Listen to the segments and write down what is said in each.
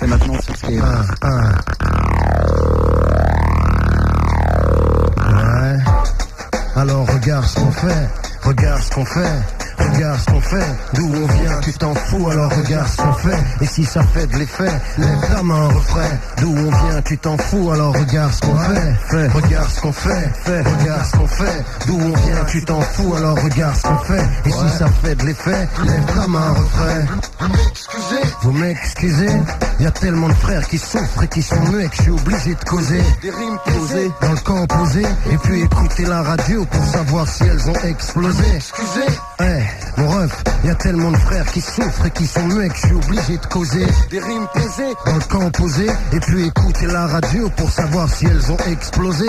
C'est maintenant sur ce qui est... Ouais. Alors regarde ce qu'on fait, regarde ce qu'on fait. Regarde ce qu'on fait, d'où on vient, tu t'en fous, alors regarde ce qu'on fait. Et si ça fait de l'effet, lève ta main, refrain. D'où on vient, tu t'en fous, alors regarde ce qu'on fait. Regarde ce qu'on fait, regarde ce qu'on fait. D'où on vient, tu t'en fous, alors regarde ce qu'on fait. Et si ça fait de l'effet, lève ta main, refrain. Vous m'excusez, y a tellement de frères qui souffrent et qui sont muets que je suis obligé de causer. Des rimes posées dans le camp opposé. Et puis écouter la radio pour savoir si elles ont explosé. Excusez, hey, mon ref, y a tellement de frères qui souffrent et qui sont muets que je suis obligé de causer. Des rimes posées dans le camp opposé. Et puis écouter la radio pour savoir si elles ont explosé.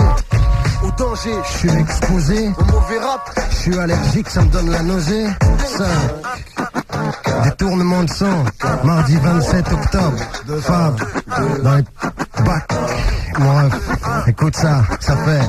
Au danger, je suis exposé. Au mauvais rap, je suis allergique, ça me donne la nausée. 5. Détournement de sang, mardi 27 octobre, Fab, dans les bacs. Mon ref, écoute ça, ça fait.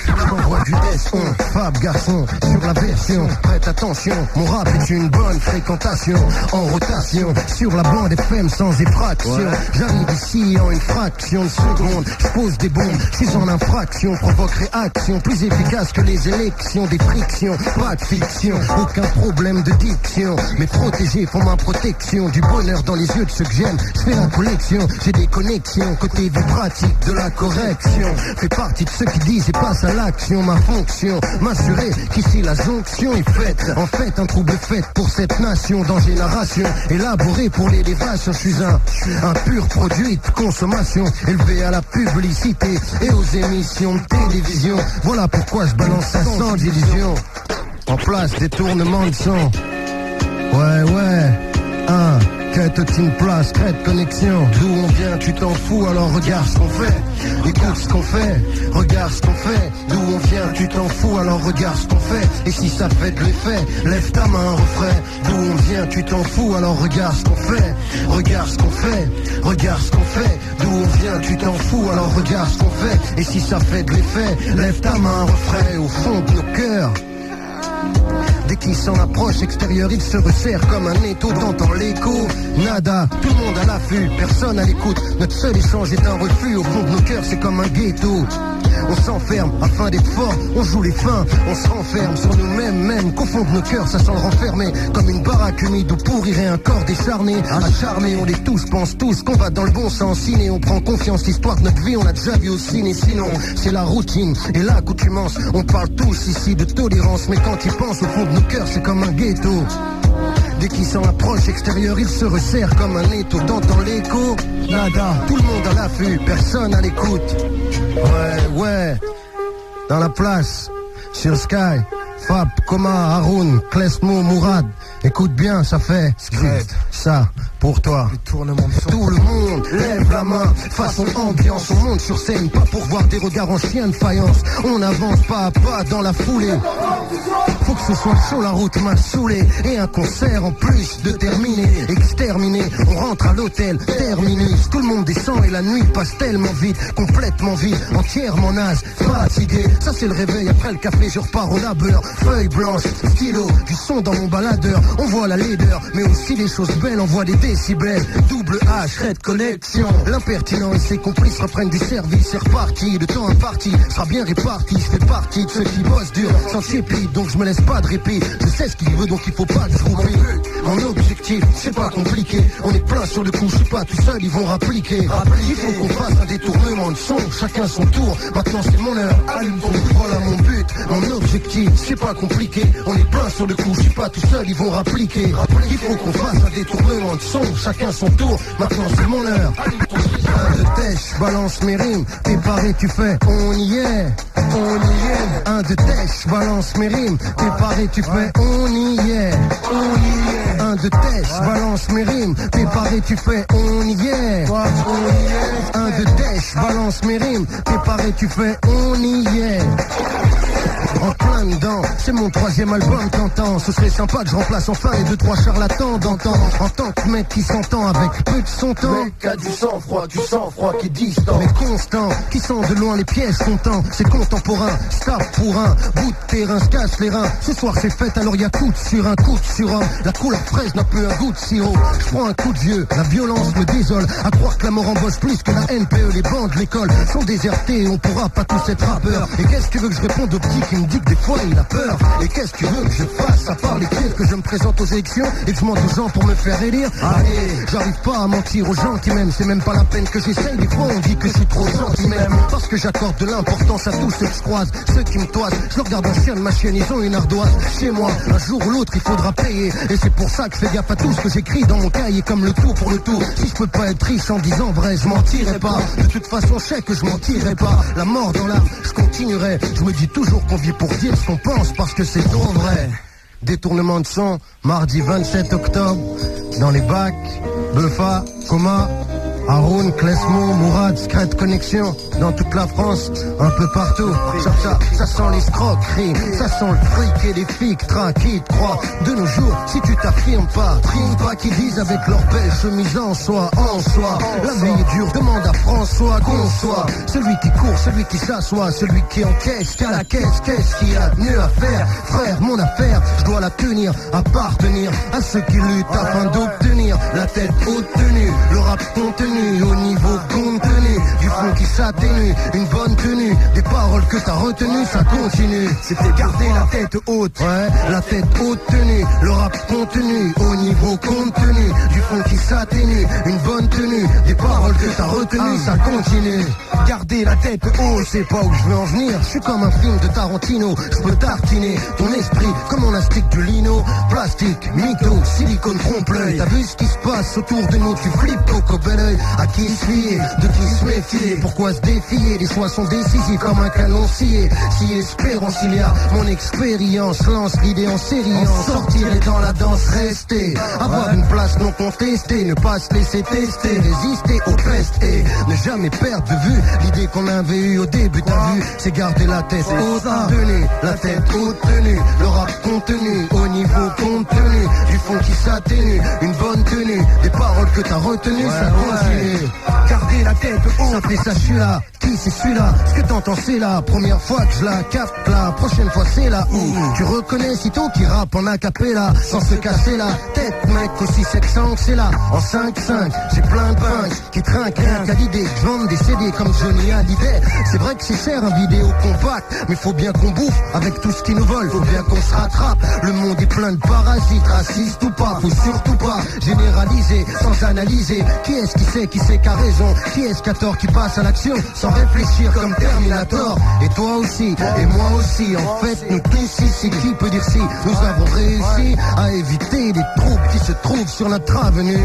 J'envoie du S, Fab garçon, sur la version. Prête attention, mon rap est une bonne fréquentation. En rotation, sur la bande FM sans effraction. J'arrive ici en une fraction de seconde. Je pose des bombes, je suis en infraction. Provoque réaction, plus efficace que les élections. Des frictions, pas de fiction. Aucun problème de diction. Mes protégés font ma protection. Du bonheur dans les yeux de ceux que j'aime. Je fais la collection, j'ai des connexions. Côté vie pratique de la correction. Fais partie de ceux qui disent et passent à l'action. Ma fonction, m'assurer qu'ici la jonction est faite. En fait, un trouble fait pour cette nation dans génération. Élaboré pour l'élévation, je suis un pur produit de consommation. Élevé à la publicité et aux émissions de télévision. Voilà pourquoi je balance ça sans illusion. En place, détournement de son. Ouais, quête une place, crête connexion. D'où on vient, tu t'en fous, alors regarde ce qu'on fait. Écoute ce qu'on fait, regarde ce qu'on fait. D'où on vient, tu t'en fous, alors regarde ce qu'on fait. Et si ça fait de l'effet, lève ta main, refrain. D'où on vient, tu t'en fous, alors regarde ce qu'on fait. Regarde ce qu'on fait, regarde ce qu'on fait. D'où on vient, tu t'en fous, alors regarde ce qu'on fait. Et si ça fait de l'effet, lève ta main, refrain. Au fond de nos cœurs. Dès qu'il s'en approche extérieur, il se resserre comme un étau, t'entends l'écho. Nada, tout le monde à l'affût, personne à l'écoute. Notre seul échange est un refus, au fond de nos cœurs c'est comme un ghetto. On s'enferme afin d'être fort, on joue les fins, on se renferme sur nous-mêmes, même qu'au fond de nos cœurs ça sent le renfermer. Comme une baraque humide où pourrirait un corps décharné. Acharné, on est tous, pense tous qu'on va dans le bon sens. Ciné, on prend confiance, l'histoire de notre vie on l'a déjà vu au ciné. Sinon, c'est la routine et l'accoutumance. On parle tous ici de tolérance, mais quand ils pensent au fond de nos cœurs c'est comme un ghetto. Dès qu'il s'en approche extérieur, il se resserre comme un étau. T'entends l'écho, nada, tout le monde à l'affût, personne à l'écoute. Ouais, dans la place, sur Sky, Fab, Koma, Haroun, Klesmo, Mourad. Écoute bien, ça fait ça pour toi. Tout le monde lève la main, façon ambiance. On monte sur scène, pas pour voir des regards en chien de faïence. On avance pas à pas dans la foulée. Faut que ce soit chaud, la route m'a saoulé. Et un concert en plus de terminer. Exterminé, on rentre à l'hôtel, terminus. Tout le monde descend et la nuit passe tellement vite. Complètement vide, entièrement naze, fatigué. Ça c'est le réveil, après le café je repars au labeur. Feuille blanche, stylo, du son dans mon baladeur. On voit la laideur, mais aussi les choses belles. On voit des décibels, double H, red connexion. L'impertinent et ses complices reprennent du service. C'est reparti, le temps imparti sera bien réparti. Je fais partie de ceux qui bossent dur, sans chépli. Donc je me laisse pas de répit. Je sais ce qu'il veut, donc il faut pas que je roupille. Mon objectif, c'est pas compliqué. On est plein sur le coup, je suis pas tout seul, ils vont rappliquer. Il faut qu'on fasse un détournement de son, chacun son tour. Maintenant c'est mon heure, allume ton but, voilà mon but. Mon objectif, c'est pas compliqué. On est plein sur le coup, je suis pas tout seul, ils vont rappliquer. Il faut qu'on fasse un détournement de son, chacun son tour. Maintenant c'est mon heure. Un de tèche, balance mes rimes. T'es paré, tu fais, on y est. On y est. Un de tèche, balance mes rimes. T'es paré, tu fais, on y est. On y est. Un de tèche, balance mes rimes. T'es paré, tu fais, on y est. Un de tèche, balance mes rimes. T'es paré, tu fais, on y est. en plein dedans. C'est mon 3e album t'entends. Ce serait sympa que je remplace enfin les 2-3 charlatans d'antan. En tant que mec qui s'entend avec peu de son temps. Mec qui a du sang-froid qui est distant. Mais constant, qui sent de loin les pièces content. C'est contemporain, staff pour un bout de terrain, se casse les reins. Ce soir c'est fête alors y'a coup sur un. La couleur fraîche n'a plus un goût de sirop. Je prends un coup de vieux, la violence me désole. À croire que la mort embauche plus que la NPE. Les bancs de l'école sont désertés, on pourra pas tous être rappeurs. Et qu'est-ce que tu veux que je réponde au petit qui me dit que des fois il a peur? Et qu'est-ce que tu veux que je fasse à part les dire que je me présente aux élections et que je mente aux gens pour me faire élire? Allez, j'arrive pas à mentir aux gens qui m'aiment. C'est même pas la peine que j'essaye. Des fois on dit que je suis trop gentil même. Parce que j'accorde de l'importance à tous ceux que je croise. Ceux qui me toisent, je leur regarde un chien de ma chienne, ils ont une ardoise. Chez moi, un jour ou l'autre il faudra payer. Et c'est pour ça que je fais gaffe à tout ce que j'écris dans mon cahier. Comme le tour pour le tour. Si je peux pas être riche en disant vrai, je mentirai pas. De toute façon je sais que je mentirai pas. La mort dans l'âme, je continuerai. Je me dis toujours qu'on vit pour dire ce qu'on pense parce que c'est trop vrai. Détournement de son, mardi 27 octobre. Dans les bacs, Beufa, Coma, Haroun, Klesmo, Mourad, Secret Connexion. Dans toute la France, un peu partout. Ça sent l'escroquerie, ça sent le fric et les filles qui te croient. De nos jours, si tu t'affirmes pas, trime pas qu'ils disent avec leur belle chemise en soi. La vie est dure, demande à François Gonçois. Celui qui court, celui qui s'assoit, celui qui encaisse, qu'à la caisse, qu'est-ce qu'il y a de mieux à faire? Frère, mon affaire, je dois la tenir, appartenir à ceux qui luttent afin d'obtenir la tête haute tenue, le rap contenu au niveau contenu, du fond qui s'atténue, une bonne tenue, des paroles que t'as retenues, ça continue. C'était garder la tête haute, ouais, la tête haute tenue, le rap contenu au niveau contenu, du fond qui s'atténue, une bonne tenue, des paroles que t'as retenues, ça continue. Garder la tête haute, c'est pas où je veux en venir. Je suis comme un film de Tarantino, je peux tartiner ton esprit comme on astique du lino. Plastique, mytho, silicone, trompe-l'œil. T'as vu ce qui se passe autour de nous, tu flippes au bel oeil. À qui se fier, de qui se méfier, pourquoi se défier? Les choix sont décisifs comme un canon scié. Si espérance il y a, mon expérience lance l'idée en série. En sortir et dans la danse rester, avoir une place non contestée, ne pas se laisser tester, résister aux pestes et ne jamais perdre de vue l'idée qu'on avait eue au début. T'as vu, c'est garder la tête haute tenue, la tête haute tenue, le rap contenu au niveau contenu, du fond qui s'atténue, une bonne tenue, des paroles que t'as retenues, ça continue. Garder la tête haute, ça fait ça, je suis là. Qui c'est celui-là? Ce que t'entends c'est la première fois que je la capte. La prochaine fois c'est là où tu reconnais sitôt qui rappe en acapella sans se casser la tête, mec. Aussi sexant que c'est là en 5-5. J'ai plein de pinces qui trinquent rien qu'à l'idée. Je vends des CD comme Johnny Hallyday. C'est vrai que c'est cher un vidéo compact, mais faut bien qu'on bouffe avec tout ce qui nous vole. Faut bien qu'on se rattrape. Le monde est plein de parasites, racistes ou pas. Faut surtout pas généraliser sans analyser. Qui est-ce qui sait qui a raison? Qui est-ce qui a tort, qui passe à l'action sans réfléchir comme Terminator? Et toi aussi, et moi aussi. En fait, nous tous ici, qui peut dire si nous avons réussi à éviter les troubles qui se trouvent sur notre avenue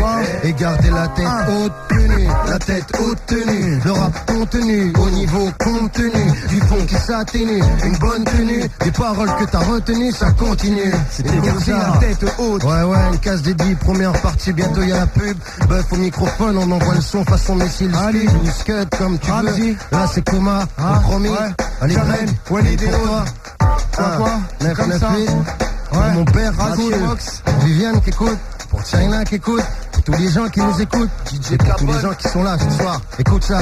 et garder la tête haute tenue, la tête haute tenue, le rap contenu au niveau contenu, du fond qui s'atténue, une bonne tenue, des paroles que t'as retenues, ça continue. C'était garder la tête haute. Ouais, une case dédiée, première partie, bientôt y a la pub. Bœuf au microphone, on envoie le son façon missile. Allez, scud comme tu veux. Là c'est Coma, promis. Allez, Brem, Walid et toi. 998. Ouais. Mon père, Box, Viviane qui écoute, pour China qui écoute, pour tous les gens qui nous écoutent, pour tous les gens qui sont là ce soir. Écoute ça.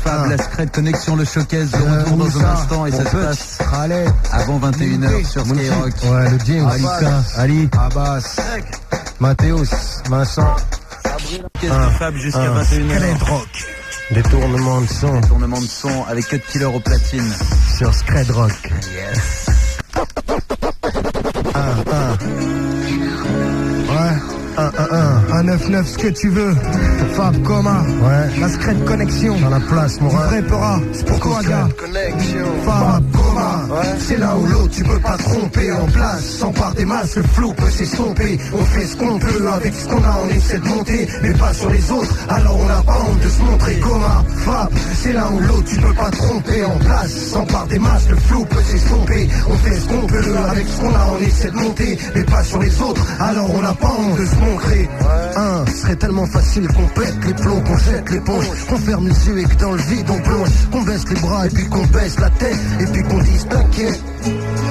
Fab, la Secret Connexion, le showcase de retour dans un instant et ça se passe avant 21h sur Skyrock. Ouais, le James, Ali, Abbas, Mathéos, Vincent. Qu'est-ce que Fab jusqu'à 21h? Rock. Détournement de son. Détournement de son avec Cut Killer au platine. Sur Scred Rock. Yes. Ouais. 199, ce que tu veux. Fab Coma. Ouais. La Secret Connexion. Dans la place, mon vrai pera. C'est pour toi, gars. Fab Coma. Ouais. C'est là où l'autre, tu peux pas tromper. En place, sans part des masses, le flou peut s'estomper. On fait ce qu'on peut avec ce qu'on a, on essaie de monter. Mais pas sur les autres, alors on n'a pas honte de se montrer. Coma, Fab, c'est là où l'autre, tu peux pas tromper. En place, sans part des masses, le flou peut s'estomper. On fait ce qu'on peut avec ce qu'on a, on essaie de monter. Mais pas sur les autres, alors on n'a pas honte de se montrer. montrer. Serait tellement facile qu'on pète les plombs, qu'on jette l'éponge, qu'on ferme les yeux et que dans le vide on plonge, qu'on baisse les bras et puis qu'on baisse la tête et puis qu'on dise t'inquiète.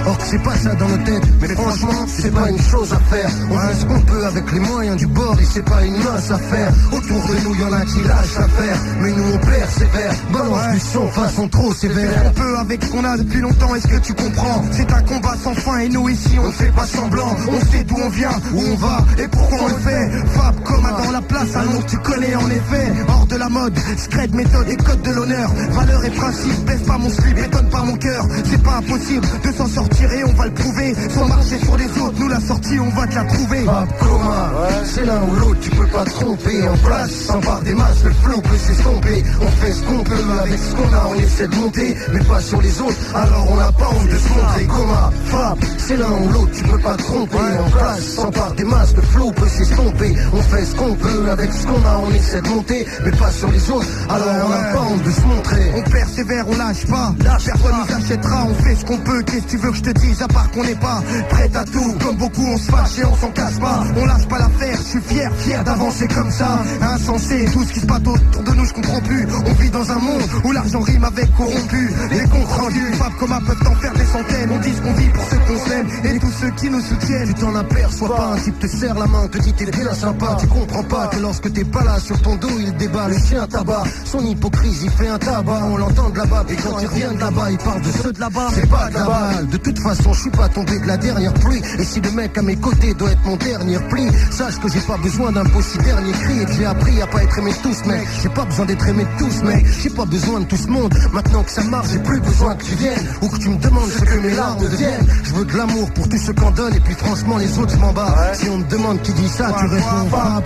Or que c'est pas ça dans nos têtes, mais franchement c'est pas une chose à faire. On fait ce qu'on peut avec les moyens du bord et c'est pas une mince affaire. Autour de nous y'en a qui lâchent l'affaire, mais nous on persévère. Balance du son façon trop sévère. On peut avec ce qu'on a depuis longtemps, est-ce que tu comprends? C'est un combat sans fin et nous ici on fait pas semblant. On sait d'où on vient, où on va et pourquoi on le fait. Fab Coma dans la place, un nom que tu connais en effet. Hors de la mode, scred, méthode et code de l'honneur. Valeurs et principes, baisse pas mon slip, étonne pas mon cœur. C'est pas impossible de s'en sortir et on va le prouver. Sans marcher sur les autres, nous la sortie on va te la trouver. Fab Coma, c'est l'un ou l'autre, tu peux pas te tromper. En place, sans par des masses, le flow peut s'estomper. On fait ce qu'on peut avec ce qu'on a, on essaie de monter, mais pas sur les autres, alors on n'a pas honte de se montrer. Coma, Fab, c'est l'un ou l'autre, tu peux pas te tromper. En place, sans par des masses, le flow peut s'estomper. On fait ce qu'on peut avec ce qu'on a, on essaie de monter, mais pas sur les autres, alors on n'a pas honte de se montrer. On persévère, on lâche pas, personne nous achètera, on fait ce qu'on peut. Qu'est-ce que tu veux que je te dise, à part qu'on n'est pas prêt à tout. Comme beaucoup on se fâche et on s'en casse pas, on lâche pas l'affaire, je suis fier d'avancer comme ça. Insensé, tout ce qui se passe autour de nous je comprends plus. On vit dans un monde où l'argent rime avec corrompu. Les comptes rendus, Fab Coma peuvent en faire des centaines. On dit ce qu'on vit pour ceux qu'on s'aime et tous ceux qui nous soutiennent. Tu t'en aperçois pas, un type te serre la main, te dit t'es bien sympa. Tu comprends pas que lorsque t'es pas là, sur ton dos il débat, le chien tabac. Son hypocrisie fait un tabac, on l'entend de là-bas. Et quand il revient de là-bas, il parle de ceux de là-bas. C'est pas de la balle, de toute façon je suis pas tombé de la dernière pluie. Et si le mec à mes côtés doit être mon dernier pli, sache que j'ai pas besoin d'un beau si dernier cri. Et que j'ai appris à pas être aimé de tous mec. J'ai pas besoin d'être aimé de tous mec. J'ai pas besoin de tout ce monde. Maintenant que ça marche, j'ai plus besoin que tu viennes ou que tu me demandes ce que mes larmes deviennent. Je veux de l'amour pour tous ceux qu'on donne. Et puis franchement les autres je m'en bats. Si on me demande qui dit ça, tu réponds pas.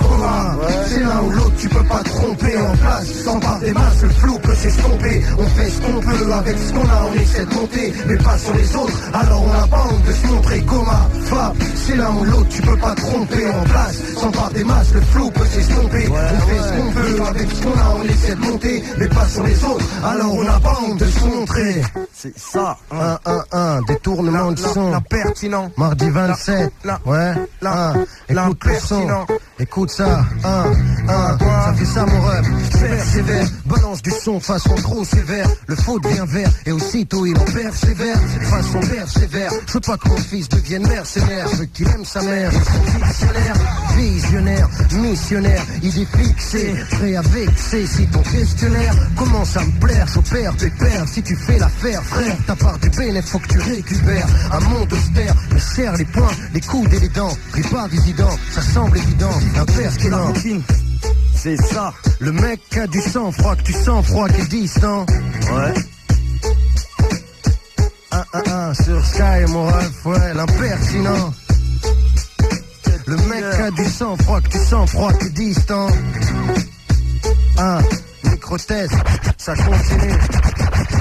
C'est l'un ou l'autre, tu peux pas te tromper. En place, sans par des masses, le flou peut s'estomper. On fait ce qu'on peut avec ce qu'on a, on essaie de monter, mais pas sur les autres, alors on n'a pas honte de se montrer. Coma, Fab, c'est l'un ou l'autre, tu peux pas te tromper. En place, sans par des masses, le flou peut s'estomper. On fait ce qu'on peut avec ce qu'on a, on essaie de monter, mais pas sur les autres, alors on n'a pas honte de se montrer. C'est ça, 1-1-1, détournement de son. L'impertinent. Mardi 27, ouais, écoute le son, écoute ça, ça fait ça mon rêve, persévère, balance du son façon trop sévère, le faux devient vert, et aussitôt il en persévère, façon persévère, je veux pas que mon fils devienne mercenaire, je veux qu'il aime sa mère, visionnaire, missionnaire, idée fixée, prêt à vexer, si ton questionnaire commence à me plaire, j'opère pépère, si tu fais l'affaire, frère, ta part du bénéfice, faut que tu récupères, un monde austère, me serre les poings, les coudes et les dents, pris pas résident, ça semble évident, impertinent. C'est ça, le mec a du sang froid, que tu sens froid, qui est distant. Ouais. 1-1-1 sur Sky, mon rêve, ouais, l'impertinent. Le mec a du sang froid, que tu sens froid, qui est distant. Micro-test, ça continue.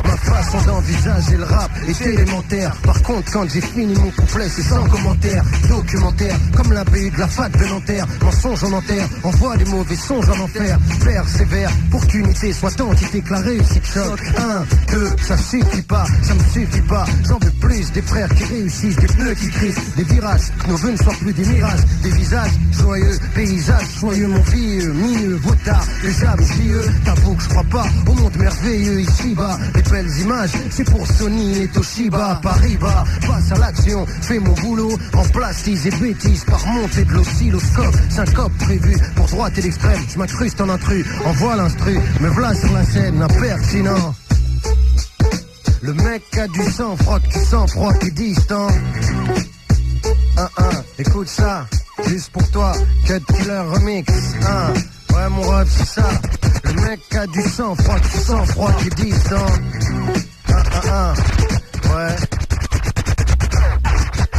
Ma façon d'envisager le rap est élémentaire. Par contre quand j'ai fini mon couplet c'est sans commentaire. Documentaire comme la BU de la fac de Nanterre. Mensonge en enterre, envoie les mauvais songes en enfer. Persévère pour qu'unité soit entité que la réussite choque. 1, 2, ça suffit pas, ça me suffit pas. J'en veux plus des frères qui réussissent, des pneus qui crissent, des virages, que nos vœux ne soient plus des mirages. Des visages joyeux, paysages joyeux, mon vieux, mineux, votard, déjà vieux. T'avoue que je crois pas au monde merveilleux ici-bas. Les belles images, c'est pour Sony et Toshiba. Paris-Bas, passe à l'action, fais mon boulot. Remplace tease et bêtises par montée de l'oscilloscope. Syncope prévu pour droite et l'extrême. Je m'incruste en intrus, envoie l'instru. Me voilà sur la scène, impertinent. Le mec a du sang froid, qui sent froid, qui est distant. Écoute ça, juste pour toi, Cut Killer Remix. Ouais mon rêve c'est ça. Le mec a du sang froid, qui sent froid, qui est distant. Ouais.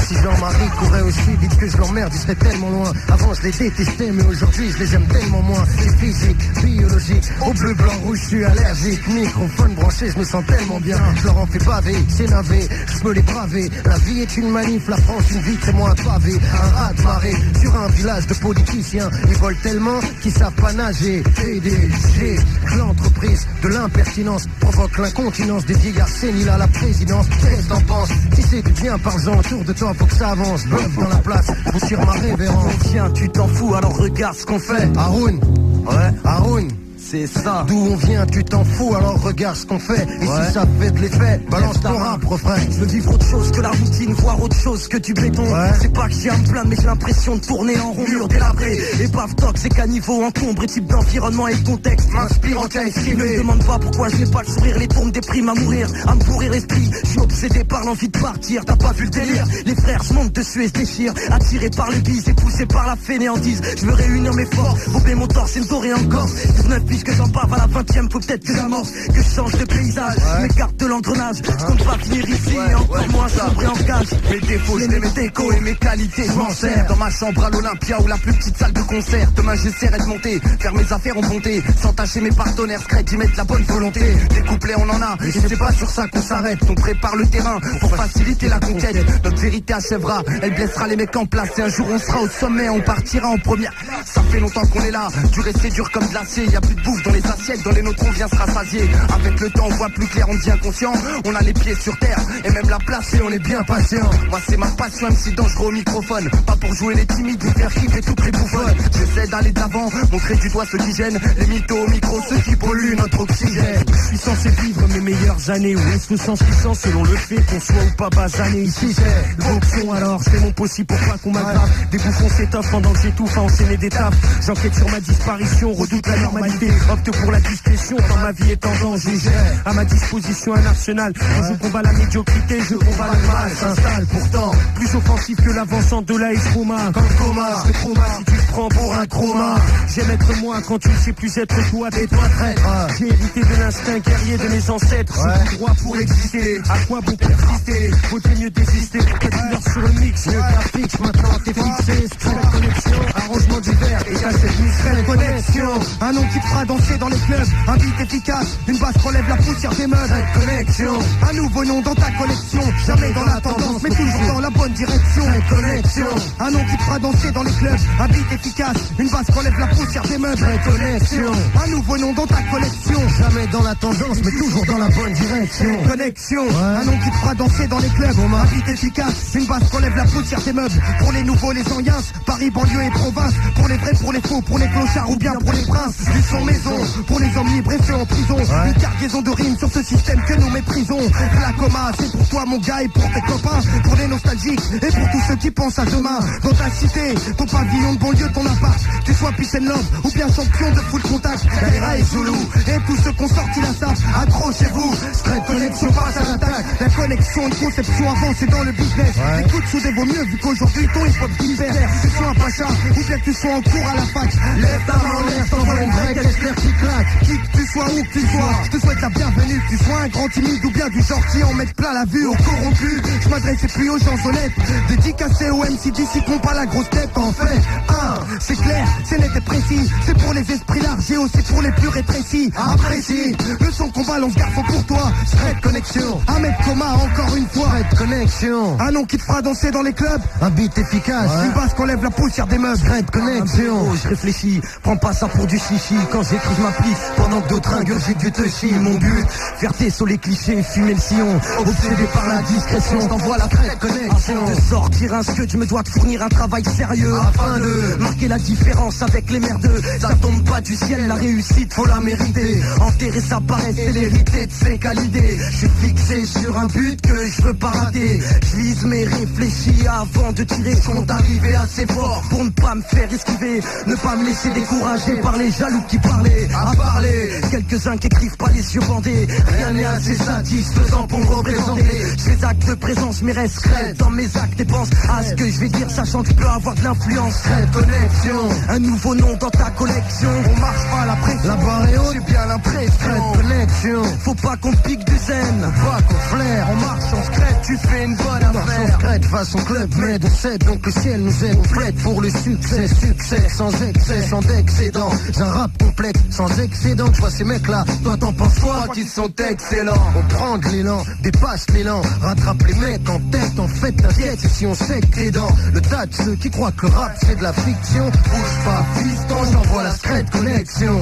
Si Jean-Marie courait aussi vite que je l'emmerde, il serait tellement loin. Avant je les détestais mais aujourd'hui je les aime tellement moins. C'est physique, biologique, au bleu, blanc, rouge je suis allergique. Microphone branché, je me sens tellement bien. Je leur en fais baver, c'est navé, je peux les braver. La vie est une manif, la France une vitre et moi un pavé. Un rat de marée sur un village de politiciens. Ils volent tellement qu'ils savent pas nager. PDG, l'entreprise de l'impertinence provoque l'incontinence des vieillards séniles à la présidence. Qu'est-ce que t'en penses? Si c'est du bien, parle-en autour de toi. faut que ça avance. Bœuf dans la place, vous sur ma révérence. Tiens, tu t'en fous, alors regarde ce qu'on fait. Haroun, Ouais, Haroun, c'est ça. d'où on vient, tu t'en fous, alors regarde ce qu'on fait. Et Ouais. si ça fait de l'effet, balance ton rap, refrain. Je veux vivre autre chose que la routine, voir autre chose que du béton. Ouais. C'est pas que j'ai à me plaindre, mais j'ai l'impression de tourner en rond, mur délabré. Épave tox et caniveau encombré, type d'environnement et de contexte m'inspire en cas esquivé. Ne me demande pas pourquoi je n'ai pas le sourire, les tours dépriment à mourir, à me pourrir l'esprit. Je suis obsédé par l'envie de partir, t'as pas vu le délire. Les frères se montent dessus et se déchirent, attirés par le bise et poussés par la fainéantise. Je veux réunir mes forces, bomber mon torse et me dorer encore. 19 piges que j'en parle à la 20ème, faut peut-être que j'amorce, que je change de paysage, m'écarte de l'engrenage. Je compte pas finir ici, et encore moins sombrer en cage. Mes défauts, je les mets déco et mes qualités, je m'en sers. Dans ma chambre à l'Olympia ou la plus petite salle de concert. Demain j'essaierai de monter, faire mes affaires en bonté, sans tâcher mes partenaires, secrets, d'y mettre la bonne volonté. Des couplets on en a, et c'est pas sur ça qu'on s'arrête. On prépare le terrain pour faciliter la conquête. Notre vérité achèvera, elle blessera les mecs en place. Et un jour on sera au sommet, on partira en première. Ça fait longtemps qu'on est là, du rester dur comme de l'acier. Y a plus de bouffe dans les assiettes, dans les nôtres on vient se rassasier. Avec le temps on voit plus clair, on devient conscient. On a les pieds sur terre, et même la place, et on est bien patient. Moi c'est ma passion, même si dangereux au microphone. Pas pour jouer les timides, ou faire kiffer toutes les bouffonnes. J'essaie d'aller d'avant, montrer du doigt ceux qui gênent. Les mythos au micro, ceux qui polluent notre oxygène. Je suis censé vivre mes meilleures années, ou est-ce que sans puissance selon le fait qu'on soit ou pas basané. Ici c'est l'option, alors je fais mon possible pour pas qu'on m'aggrave. Des bouffons s'étoffent pendant que j'étouffe à enchaîner des taffes. J'enquête sur ma disparition, redoute la normalité. Opte pour la discrétion quand ma vie est en danger. J'ai à ma disposition un arsenal. Quand je combats la médiocrité, je combats le mal. S'installe pourtant plus offensif que l'avancement de la Roma. Comme coma, c'est trop mal si tu te prends pour un chroma. J'aime être moi quand tu ne sais plus être toi, t'es toi traître. J'ai hérité de l'instinct guerrier de mes ancêtres. J'ai le droit pour exister. À quoi bon persister? Faut-il mieux désister? Peut-être sur le mix. Le graphique, maintenant t'es fixé. Straight connexion, arrangement du verre. Et ça c'est une straight connexion. Un nom qui te fera danser dans les clubs. Un beat efficace, une basse relève la poussière des meubles. Straight connexion. Un nouveau nom dans ta collection. Jamais dans la tendance, mais toujours dans la bonne direction. Straight connexion. Un nom qui te fera danser dans les clubs. Un beat efficace, une basse relève la poussière des meubles. Straight connexion. Un nouveau nom dans ta collection. Jamais dans la tendance, mais toujours dans la bonne direction. Connexion, un nom qui te fera danser dans les clubs. Un beat efficace, une basse relève la poussière des meubles. Pour les nouveaux, les anciens, Paris, banlieue et province. Pour les vrais, pour les faux, pour les clochards ou bien pour les princes. Du son maison, pour les hommes libres et ceux en prison. Une cargaison de rimes sur ce système que nous méprisons. La coma, c'est pour toi mon gars et pour tes copains. Pour les nostalgiques et pour tous ceux qui pensent à demain. Dans ta cité, ton pavillon de banlieue, ton appart. Tu sois peace and love ou bien champion de full contact. Kaira et Zulu et tous ceux qui ont sorti la sape. Accrochez-vous, straight connexion face à l'attaque. La connexion, une conception avancée dans le business. Écoute, soudez vaut mieux vu qu'aujourd'hui ton hip-hop divers. Que tu sois un pacha ou bien que tu sois en cours à la fac. Lève ta main en l'air, t'envoies une vraie qu'elle qui claque. Qui que tu sois, où que tu sois, je te souhaite la bienvenue. Que tu sois un grand timide ou bien du genre qui en mette plein la vue aux corrompus. Je m'adresse plus aux gens honnêtes. Dédicacé aux MC d'ici qu'on pas la grosse tête. En fait, c'est clair, c'est net et précis. C'est pour les esprits larges et aussi pour les plus rétrécis. Apprécie le son qu'on balance, garçon pour toi. Straight connexion, un mec coma encore une fois. Straight connexion. Un nom qui te fera danser dans les clubs. Un beat efficace. Une basse qu'on lève la poussière des meubles. Straight connexion. Je réfléchis, prends pas ça pour du chichi. Quand j'écris je m'applique, pendant que d'autres ingurgitent du touchy. Mon but, faire tes sur les clichés, fumer le sillon. Obsédé par la discrétion, je t'envoie la straight connexion. Avant de sortir un scud, je me dois te fournir un travail sérieux. Afin de marquer la différence avec les merdeux. Ça tombe pas du ciel, la réussite faut la mériter. Enterrer sa paresse, c'est l'hérité de ses qualités. Je suis fixé sur un but que je veux pas rater. Je vise mais réfléchis avant de tirer. Compte arriver assez fort pour ne pas me faire esquiver. Ne pas me laisser décourager par les jaloux qui parlaient. À parler, quelques-uns qui écrivent pas les yeux bandés. Rien n'est assez satisfaisant pour me représenter. Je fais acte de présence mais reste crête dans mes actes et pense à ce que je vais dire, sachant que je peux avoir de l'influence. Straight connexion, un nouveau nom dans ta collection. On marche pas à la pression, La barre est haute, j'ai bien l'impression. straight connexion. Faut pas qu'on pique du zen, Pas qu'on flaire, on marche en secret, tu fais une bonne on affaire. secrète façon club, mais de 7, donc le ciel nous aide. On prête pour le succès, succès, sans excès, sans excédent. J'ai un rap complexe, sans excédent. Tu vois ces mecs-là, toi t'en penses quoi? Qu'ils sont excellents. On prend de l'élan, dépasse l'élan, rattrape les mecs en tête, en fait t'inquiète, c'est si on sait que t'es dans le tas de ceux qui croient que le rap c'est de la fiction. Bouge pas, fiston, j'envoie la straight connexion.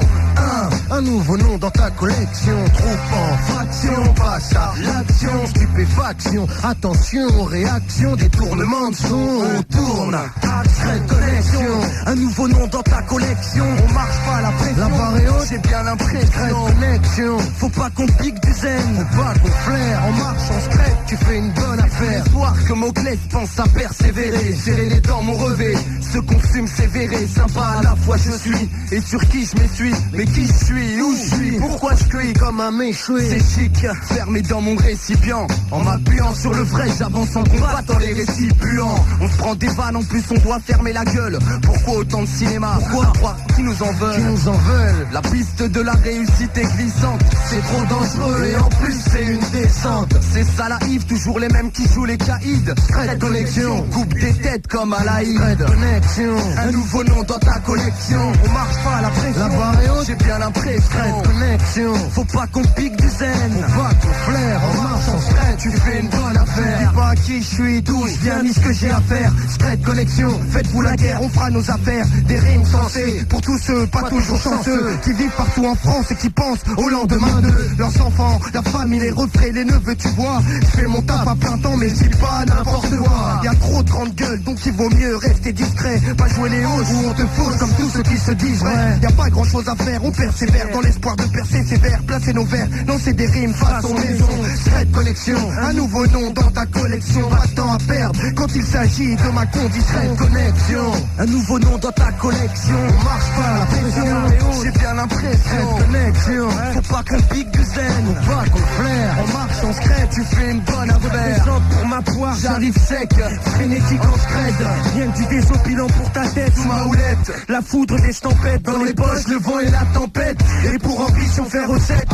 un nouveau nom dans ta collection. Troupe en fraction, passe à l'action. Stupéfaction, attention, réaction, détournement de son. On tourne, Secret Connection. Un nouveau nom dans ta collection. On marche pas à la pression. La barre est haute, j'ai bien l'impression. Connexion. Faut pas qu'on pique du zen. Faut pas qu'on flaire, on marche en secret. Tu fais une bonne affaire. Espoir que Moclès pense à persévérer. Serrer les dents, mon revêt. Ce qu'on fume, c'est véré. Sympa à la fois je suis. Et sur qui je m'essuie. Mais qui je suis, où je suis, pourquoi je cuis comme un méchoué. C'est chic, fermé dans mon récipient. En m'appuyant sur le vrai, j'avance en combattant les récipients. On se prend des vannes, en plus on doit fermer la gueule. Pourquoi autant de cinéma? Pourquoi qui nous en veulent? Qui nous en veulent? La piste de la réussite est glissante. C'est trop dangereux et en plus c'est une descente. C'est ça la Yves, toujours les mêmes qui jouent les caïds. Secret Connection, coupe des têtes comme à la Secret Connection. Un nouveau nom dans ta collection. On marche pas à la pression. La barre est haute, j'ai bien l'impression. Secret Connection. Faut pas qu'on pique du zen. Faut pas qu'on flaire, on marche en secret. Tu fais une bonne affaire. Dis pas qui je suis, d'où je viens, ni ce que j'ai à faire. Secret Connection, faites-vous la guerre, on fera nos affaires. Des rimes sensées pour tous ceux, pas toujours chanceux, qui vivent partout en France et qui pensent au lendemain de leurs enfants, la famille, les refrains, les neveux, tu vois. Je fais mon taf à plein temps, mais je dis pas n'importe quoi. Y'a trop de grandes gueules, donc il vaut mieux rester discret. Pas jouer les hausses où on te fausse comme tous ceux qui se disent vrai. Y'a pas grand chose à faire, on persévère dans l'espoir de percer sévère. Placer nos vers, lancer des rimes façon maison. Secret Connection, un nouveau nom dans ta collection. Pas de temps à perdre quand il s'agit de ma condition. Secret Connection, un nouveau nom dans ta collection. On marche pas à la pression, j'ai bien l'impression. Secret Connection, faut pas qu'on pique du zen. Faut pas qu'on flaire, on marche en secret, tu fais une bonne affaire. Pour ma poire, j'arrive sec, frénétique en scred. Rien que du désopilant pour ta tête. Sous ma houlette, la foudre des tempêtes. Dans les poches, le vent et la tempête. Et pour ambition faire recette.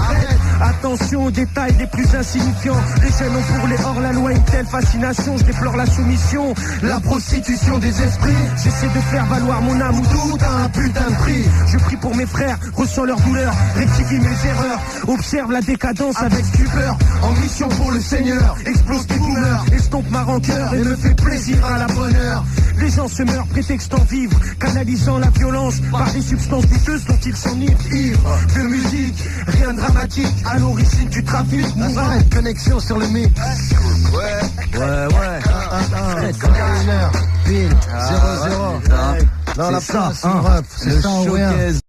Attention aux détails les plus insignifiants. Les jeunes ont pour les hors-la-loi une telle fascination. Je déplore la soumission, la prostitution des esprits. J'essaie de faire valoir mon âme où tout a un putain de prix. Je prie pour mes frères, ressens leur douleur, rectifie mes erreurs. Observe la décadence avec stupeur. En mission pour le Seigneur, explose tes couleurs. Estompe ma rancœur et me fait plaisir à la bonne heure. Les gens se meurent prétextant vivre, canalisant la violence par des substances douteuses dont ils s'enivrent. Ivres de musique, rien de dramatique, à l'origine du trafic. Secret Connection sur le mix. Ouais. 1h, pile, 0-0. Dans la place, c'est ça, le showcase.